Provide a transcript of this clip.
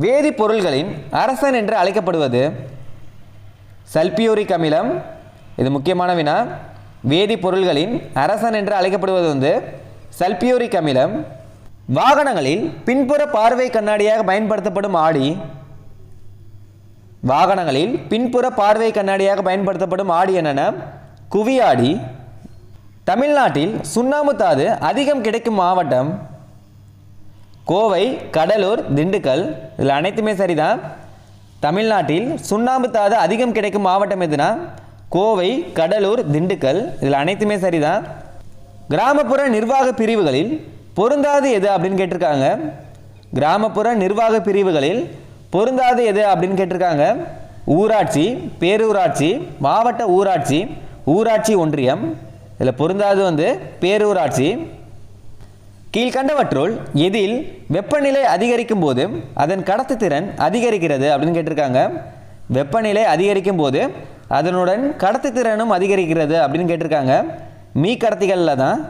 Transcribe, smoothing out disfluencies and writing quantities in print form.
வேதிப்பொருள்களின் அரசன் என்று அழைக்கப்படுவது சல்பியூரிக் அமிலம். இது முக்கியமான வினா. வேதிப்பொருள்களின் அரசன் என்று அழைக்கப்படுவது சல்பியூரிக் அமிலம். வாகனங்களில் பின்புற பார்வை கண்ணாடியாக பயன்படுத்தப்படும் ஆடி. வாகனங்களில் பின்புற பார்வை கண்ணாடியாக பயன்படுத்தப்படும் ஆடி என்னென்ன? குவியாடி. தமிழ்நாட்டில் சுண்ணாம்பு தாது அதிகம் கிடைக்கும் மாவட்டம் கோவை, கடலூர், திண்டுக்கல். இதில் அனைத்துமே சரிதான். தமிழ்நாட்டில் சுண்ணாம்பு தாது அதிகம் கிடைக்கும் மாவட்டம் எதுனா? கோவை, கடலூர், திண்டுக்கல். இதில் அனைத்துமே சரிதான். கிராமப்புற நிர்வாக பிரிவுகளில் பொருந்தாது எது அப்படின்னு கேட்டிருக்காங்க. கிராமப்புற நிர்வாக பிரிவுகளில் பொருந்தாது எது அப்படின்னு கேட்டிருக்காங்க. ஊராட்சி, பேரூராட்சி, மாவட்ட ஊராட்சி, ஊராட்சி ஒன்றியம். இதில் பொருந்தாது பேரூராட்சி. கீழ்கண்டவற்றுள் எதில் வெப்பநிலை அதிகரிக்கும் போது அதன் கடத்துத்திறன் அதிகரிக்கிறது அப்படின்னு கேட்டிருக்காங்க. வெப்பநிலை அதிகரிக்கும் போது அதனுடன் கடத்துத்திறனும் அதிகரிக்கிறது அப்படின்னு கேட்டிருக்காங்க. மீ கடத்திகளில் தான்